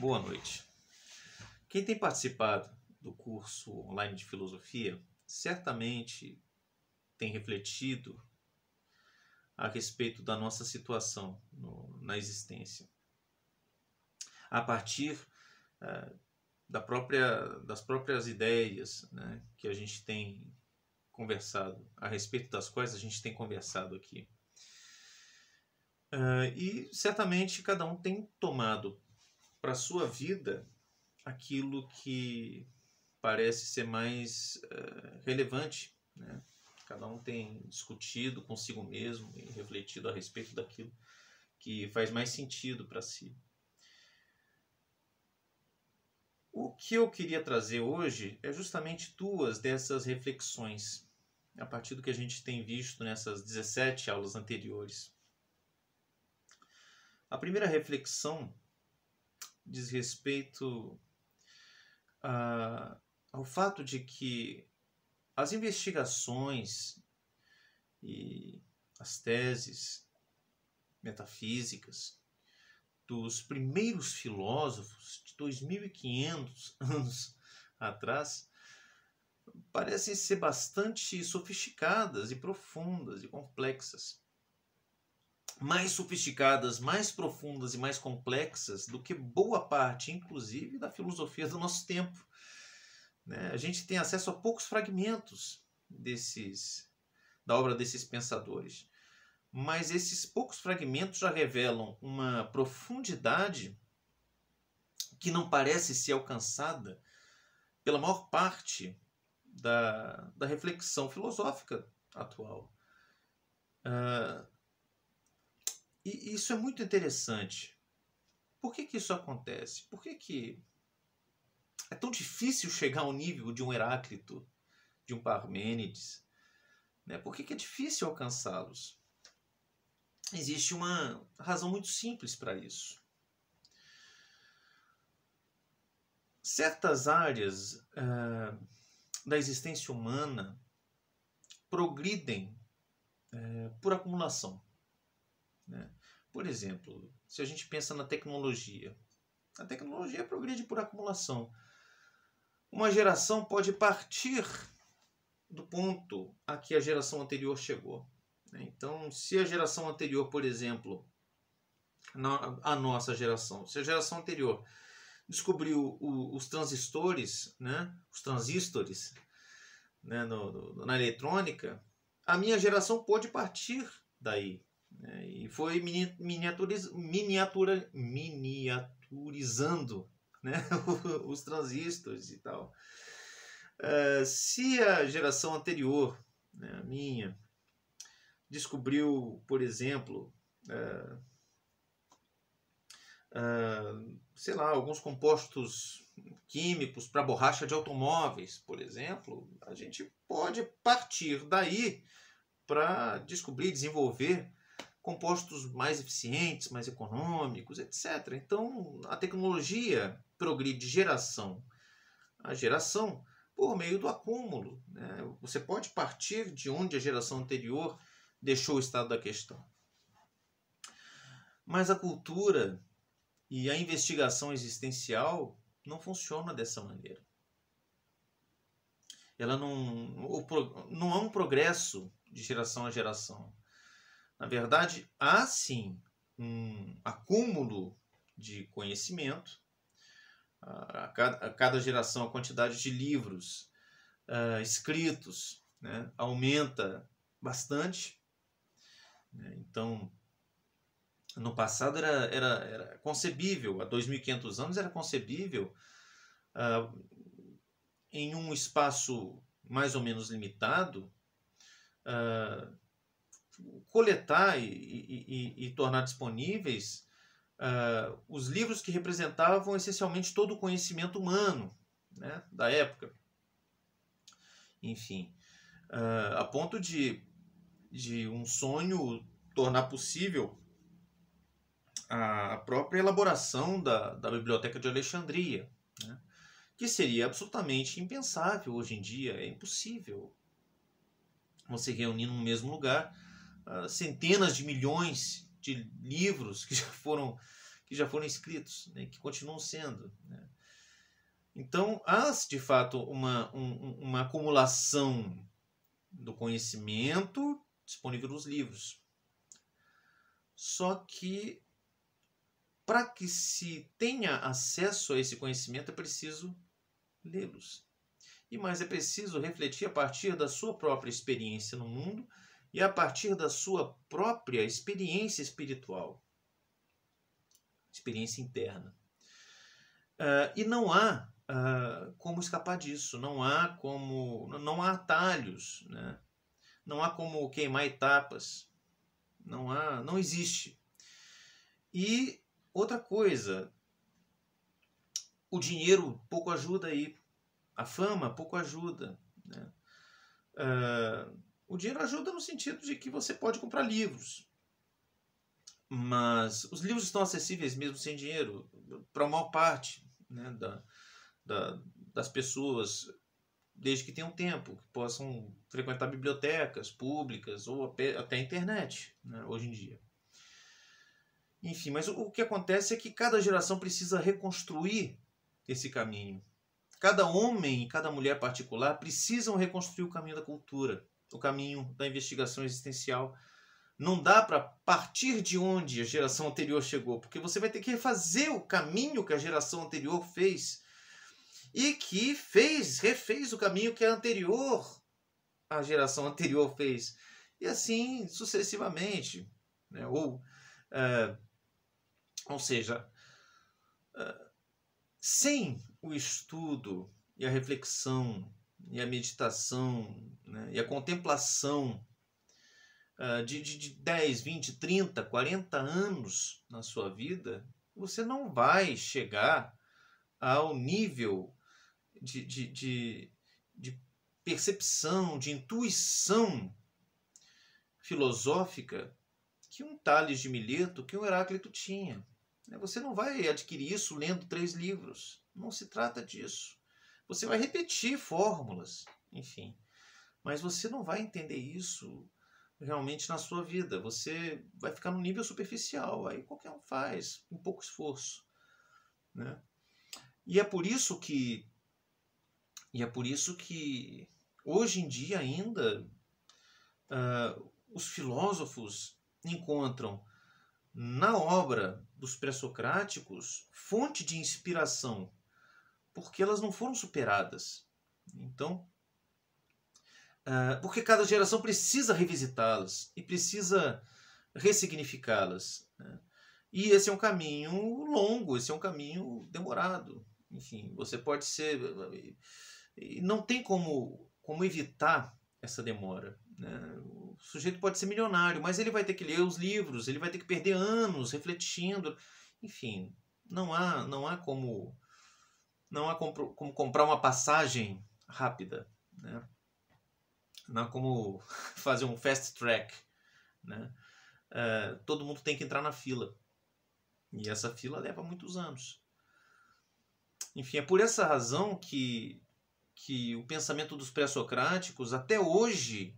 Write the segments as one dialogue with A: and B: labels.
A: Boa noite. Quem tem participado do curso online de filosofia certamente tem refletido a respeito da nossa situação na existência, a partir das próprias ideias, né, que a gente tem conversado, a respeito das quais a gente tem conversado aqui. E certamente cada um tem tomado para a sua vida aquilo que parece ser mais relevante, né? Cada um tem discutido consigo mesmo e refletido a respeito daquilo que faz mais sentido para si. O que eu queria trazer hoje é justamente duas dessas reflexões, a partir do que a gente tem visto nessas 17 aulas anteriores. A primeira reflexão diz respeito ao fato de que as investigações e as teses metafísicas dos primeiros filósofos de 2.500 anos atrás parecem ser bastante sofisticadas e profundas e complexas. Mais sofisticadas, mais profundas e mais complexas do que boa parte, inclusive, da filosofia do nosso tempo. A gente tem acesso a poucos fragmentos da obra desses pensadores, mas esses poucos fragmentos já revelam uma profundidade que não parece ser alcançada pela maior parte da reflexão filosófica atual. E isso é muito interessante. Por que isso acontece? Por que é tão difícil chegar ao nível de um Heráclito, de um Parmênides? Por que é difícil alcançá-los? Existe uma razão muito simples para isso. Certas áreas da existência humana progridem por acumulação. Por exemplo, se a gente pensa na tecnologia, a tecnologia progride por acumulação. Uma geração pode partir do ponto a que a geração anterior chegou. Então, se a geração anterior, por exemplo, a nossa geração, se a geração anterior descobriu os transistores, os transistores na eletrônica, a minha geração pôde partir daí. E foi miniaturizando os transistores e tal. Se a geração anterior, a minha, descobriu, por exemplo, alguns compostos químicos para borracha de automóveis, por exemplo, a gente pode partir daí para descobrir e desenvolver compostos mais eficientes, mais econômicos, etc. Então, a tecnologia progride de geração a geração por meio do acúmulo. Você pode partir de onde a geração anterior deixou o estado da questão. Mas a cultura e a investigação existencial não funciona dessa maneira. Ela não há um progresso de geração a geração. Na verdade, há sim um acúmulo de conhecimento. A cada geração, a quantidade de livros escritos aumenta bastante. Então, no passado era concebível, há 2.500 anos era concebível, em um espaço mais ou menos limitado, coletar e tornar disponíveis os livros que representavam essencialmente todo o conhecimento humano da época. Enfim, a ponto de um sonho tornar possível a própria elaboração da Biblioteca de Alexandria, que seria absolutamente impensável hoje em dia. É impossível você reunir num mesmo lugar centenas de milhões de livros que que já foram escritos, né, que continuam sendo, né? Então, há de fato uma acumulação do conhecimento disponível nos livros. Só que, para que se tenha acesso a esse conhecimento, é preciso lê-los. E mais, é preciso refletir a partir da sua própria experiência no mundo e a partir da sua própria experiência espiritual, experiência interna. E não há como escapar disso, não há atalhos, né? Não há como queimar etapas, não existe. E outra coisa, o dinheiro pouco ajuda aí, a fama pouco ajuda, né? O dinheiro ajuda no sentido de que você pode comprar livros, mas os livros estão acessíveis mesmo sem dinheiro para a maior parte, né, das pessoas, desde que tenham tempo, que possam frequentar bibliotecas públicas ou até a internet, né, hoje em dia. Enfim, mas o que acontece é que cada geração precisa reconstruir esse caminho. Cada homem e cada mulher particular precisam reconstruir o caminho da cultura, o caminho da investigação existencial. Não dá para partir de onde a geração anterior chegou, porque você vai ter que refazer o caminho que a geração anterior fez e que refez o caminho que a geração anterior fez. E assim sucessivamente, né? Ou seja, sem o estudo e a reflexão e a meditação, né, e a contemplação de 10, 20, 30, 40 anos na sua vida, você não vai chegar ao nível de percepção, de intuição filosófica que um Tales de Mileto, que um Heráclito tinha. Você não vai adquirir isso lendo 3 livros. Não se trata disso. Você vai repetir fórmulas, enfim. Mas você não vai entender isso realmente na sua vida. Você vai ficar no nível superficial. Aí qualquer um faz, com pouco esforço, né? E é por isso que hoje em dia ainda os filósofos encontram na obra dos pré-socráticos fonte de inspiração, porque elas não foram superadas. Então, porque cada geração precisa revisitá-las e precisa ressignificá-las, né? E esse é um caminho longo, esse é um caminho demorado. Enfim, você pode ser... Não tem como evitar essa demora, né? O sujeito pode ser milionário, mas ele vai ter que ler os livros, ele vai ter que perder anos refletindo. Enfim, não há como comprar uma passagem rápida, né? Não há como fazer um fast track, né? Todo mundo tem que entrar na fila. E essa fila leva muitos anos. Enfim, é por essa razão que o pensamento dos pré-socráticos até hoje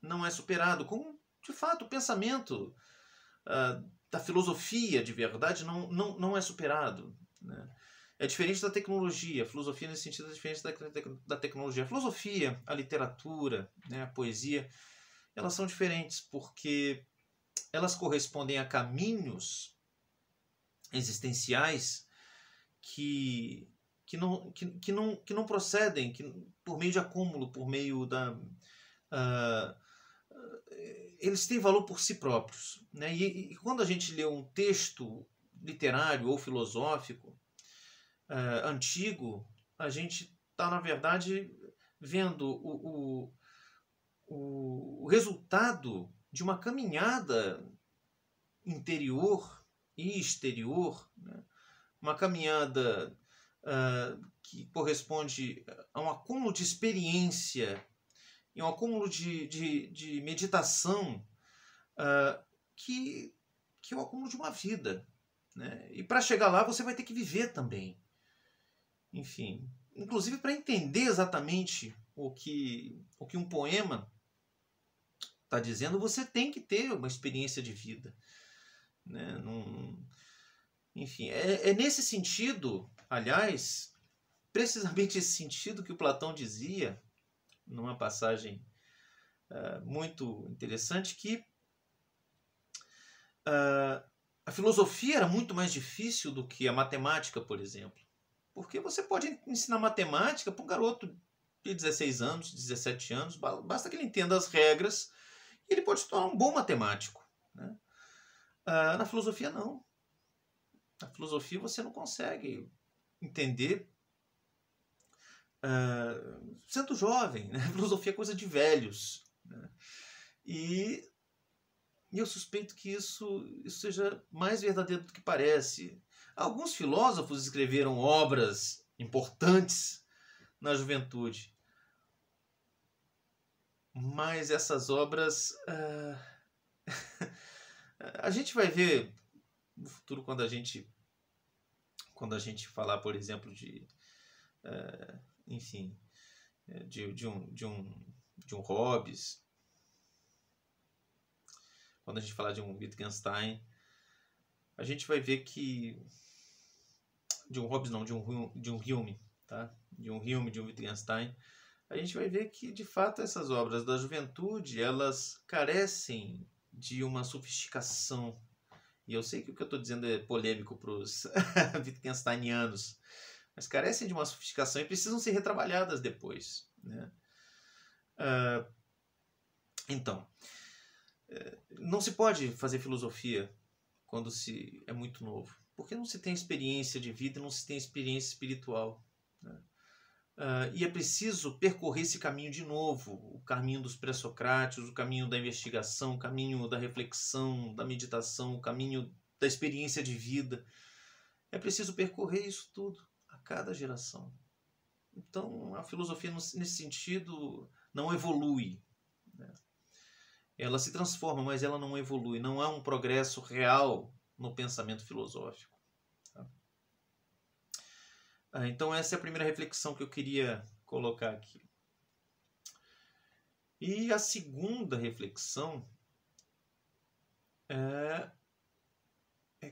A: não é superado. Como, de fato, o pensamento da filosofia de verdade não é superado, né? É diferente da tecnologia. A filosofia, nesse sentido, é diferente da tecnologia. A filosofia, a literatura, né, a poesia, elas são diferentes porque elas correspondem a caminhos existenciais que não procedem por meio de acúmulo, por meio da... eles têm valor por si próprios, né? E quando a gente lê um texto literário ou filosófico antigo, a gente está, na verdade, vendo o resultado de uma caminhada interior e exterior, né? Uma caminhada que corresponde a um acúmulo de experiência e um acúmulo de meditação que é o acúmulo de uma vida, né? E para chegar lá você vai ter que viver também. Enfim, inclusive para entender exatamente o que um poema está dizendo, você tem que ter uma experiência de vida, né? Enfim, é nesse sentido, aliás, precisamente esse sentido que o Platão dizia, numa passagem muito interessante, que a filosofia era muito mais difícil do que a matemática, por exemplo. Porque você pode ensinar matemática para um garoto de 16 anos, 17 anos, basta que ele entenda as regras e ele pode se tornar um bom matemático. Né? Na filosofia, não. Na filosofia você não consegue entender sendo jovem. Né? A filosofia é coisa de velhos. Né? E eu suspeito que isso seja mais verdadeiro do que parece. Alguns filósofos escreveram obras importantes na juventude, mas essas obras a gente vai ver no futuro quando a gente falar, por exemplo, enfim, de um Hobbes, quando a gente falar de um Wittgenstein, a gente vai ver que de um Hobbes não, de um Hume, tá? De um Hume, de um Wittgenstein, a gente vai ver que de fato essas obras da juventude, elas carecem de uma sofisticação. E eu sei que o que eu estou dizendo é polêmico para os Wittgensteinianos, mas carecem de uma sofisticação e precisam ser retrabalhadas depois. Né? Então, não se pode fazer filosofia quando se é muito novo, porque não se tem experiência de vida, não se tem experiência espiritual. Né? E é preciso percorrer esse caminho de novo, o caminho dos pré-socráticos, o caminho da investigação, o caminho da reflexão, da meditação, o caminho da experiência de vida. É preciso percorrer isso tudo a cada geração. Então, a filosofia, nesse sentido, não evolui. Né? Ela se transforma, mas ela não evolui. Não há um progresso real no pensamento filosófico. Tá? Então, essa é a primeira reflexão que eu queria colocar aqui. E a segunda reflexão é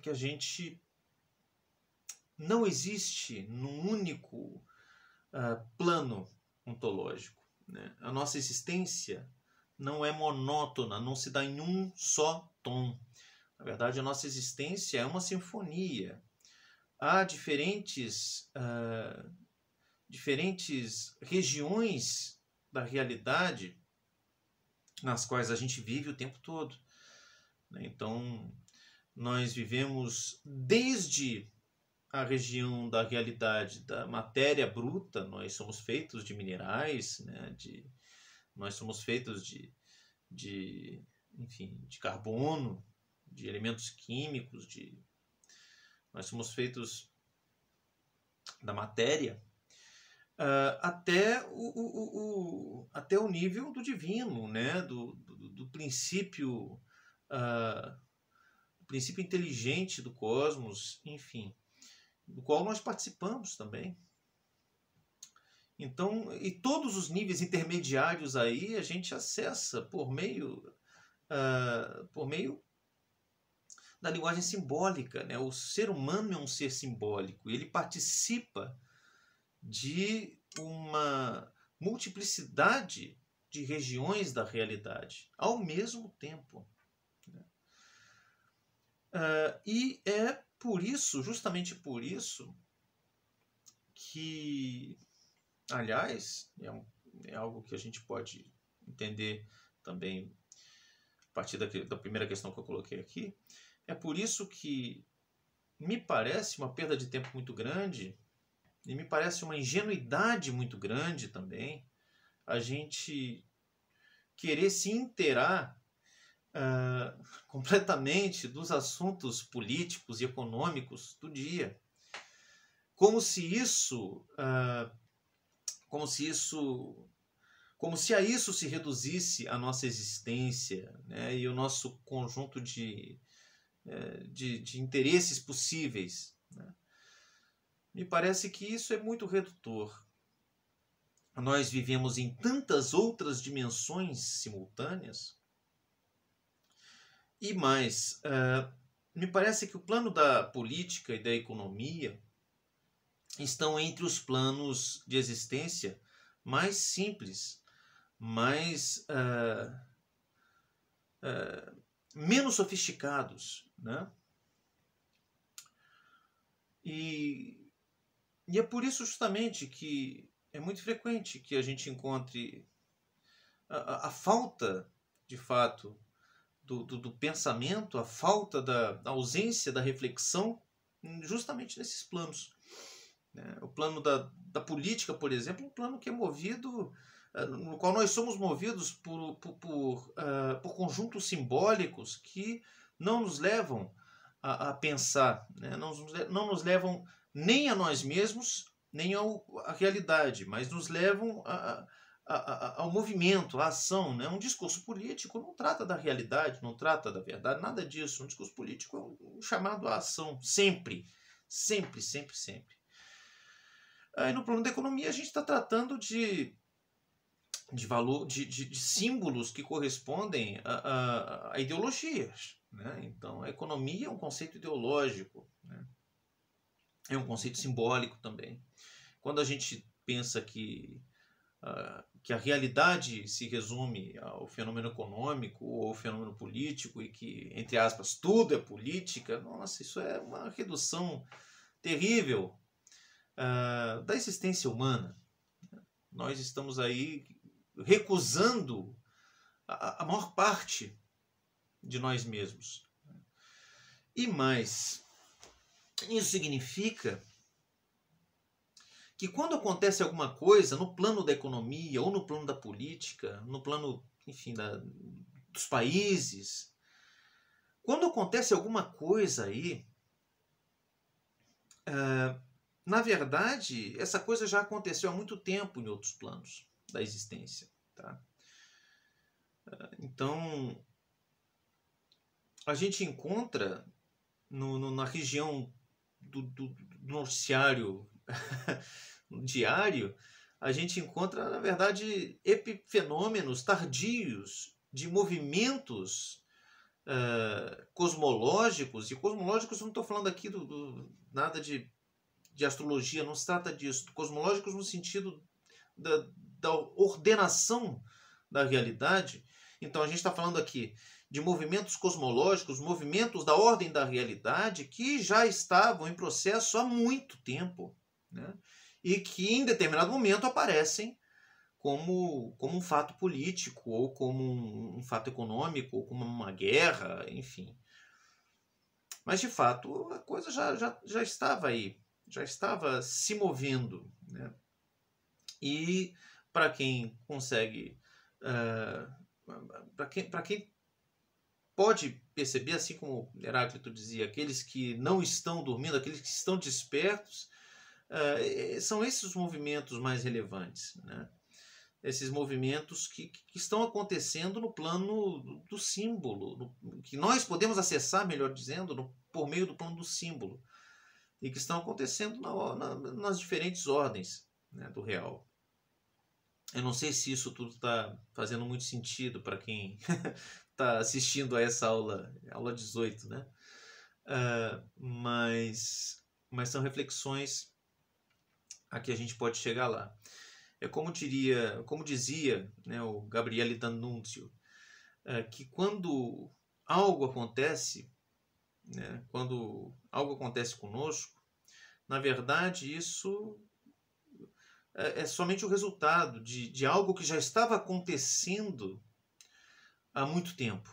A: que a gente não existe num único plano ontológico. Né? A nossa existência não é monótona, não se dá em um só tom. Na verdade, a nossa existência é uma sinfonia. Há diferentes regiões da realidade nas quais a gente vive o tempo todo. Então, nós vivemos desde a região da realidade da matéria bruta, nós somos feitos de minerais, né? Nós somos feitos enfim, de carbono, de elementos químicos, nós somos feitos da matéria, até o nível do divino, né? do princípio inteligente do cosmos, enfim, do qual nós participamos também. Então, e todos os níveis intermediários aí a gente acessa por meio da linguagem simbólica. Né? O ser humano é um ser simbólico, ele participa de uma multiplicidade de regiões da realidade ao mesmo tempo. Né? E é por isso, justamente por isso, que, aliás, é algo que a gente pode entender também a partir da primeira questão que eu coloquei aqui, é por isso que me parece uma perda de tempo muito grande e me parece uma ingenuidade muito grande também a gente querer se inteirar completamente dos assuntos políticos e econômicos do dia. Como se a isso se reduzisse a nossa existência, né? E o nosso conjunto de interesses possíveis. Né? Me parece que isso é muito redutor. Nós vivemos em tantas outras dimensões simultâneas. E mais, me parece que o plano da política e da economia estão entre os planos de existência mais simples, mais menos sofisticados, né? E é por isso justamente que é muito frequente que a gente encontre a falta, de fato, do pensamento, a falta da ausência da reflexão justamente nesses planos. O plano da política, por exemplo, um plano que é movido, no qual nós somos movidos por conjuntos simbólicos que não nos levam a pensar, né? Não nos levam nem a nós mesmos, nem à realidade, mas nos levam ao movimento, à ação. Né? Um discurso político não trata da realidade, não trata da verdade, nada disso. Um discurso político é um chamado à ação, sempre, sempre, sempre, sempre. Aí no plano da economia a gente está tratando de valor, de símbolos que correspondem a ideologias. Né? Então a economia é um conceito ideológico, né? É um conceito simbólico também. Quando a gente pensa que a realidade se resume ao fenômeno econômico ou ao fenômeno político e que, entre aspas, tudo é política, nossa, isso é uma redução terrível da existência humana. Nós estamos aí recusando a maior parte de nós mesmos. E mais, isso significa que quando acontece alguma coisa no plano da economia ou no plano da política, no plano, enfim, dos países, quando acontece alguma coisa aí, na verdade, essa coisa já aconteceu há muito tempo em outros planos da existência. Tá? Então, a gente encontra na região do noticiário diário, a gente encontra, na verdade, epifenômenos tardios de movimentos cosmológicos. E cosmológicos, eu não estou falando aqui nada de astrologia, não se trata disso. Cosmológicos no sentido da ordenação da realidade. Então a gente está falando aqui de movimentos cosmológicos, movimentos da ordem da realidade que já estavam em processo há muito tempo, né? E que em determinado momento aparecem como um fato político, ou como um fato econômico, ou como uma guerra, enfim. Mas de fato a coisa já estava aí, já estava se movendo, né? E para quem consegue, para quem pode perceber, assim como Heráclito dizia, aqueles que não estão dormindo, aqueles que estão despertos, são esses os movimentos mais relevantes, né? Esses movimentos que estão acontecendo no plano do símbolo, que nós podemos acessar, melhor dizendo, por meio do plano do símbolo, e que estão acontecendo nas diferentes ordens, né, do real. Eu não sei se isso tudo está fazendo muito sentido para quem está assistindo a essa aula 18, né? Mas são reflexões a que a gente pode chegar lá. É como dizia, né, o Gabriele D'Annunzio, que quando algo acontece, né, quando algo acontece conosco, na verdade isso é somente o resultado de algo que já estava acontecendo há muito tempo,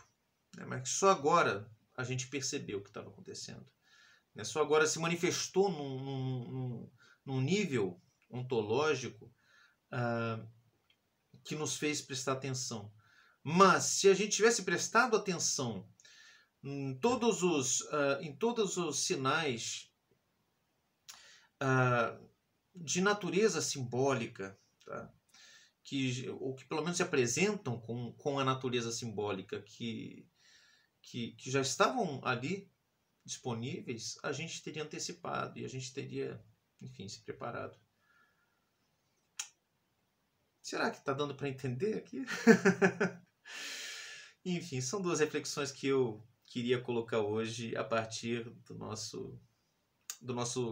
A: né, mas que só agora a gente percebeu o que estava acontecendo. Né, só agora se manifestou num nível ontológico que nos fez prestar atenção. Mas se a gente tivesse prestado atenção em todos os sinais de natureza simbólica, tá? Ou que pelo menos se apresentam com a natureza simbólica que já estavam ali disponíveis, a gente teria antecipado e a gente teria, enfim, se preparado. Será que está dando para entender aqui? Enfim, são duas reflexões que eu queria colocar hoje a partir do nosso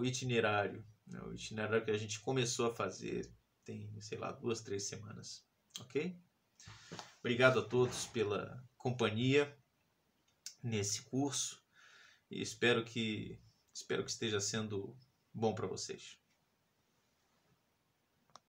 A: itinerário, né? O itinerário que a gente começou a fazer tem, sei lá, 2, 3 semanas, ok? Obrigado a todos pela companhia nesse curso e espero que esteja sendo bom para vocês.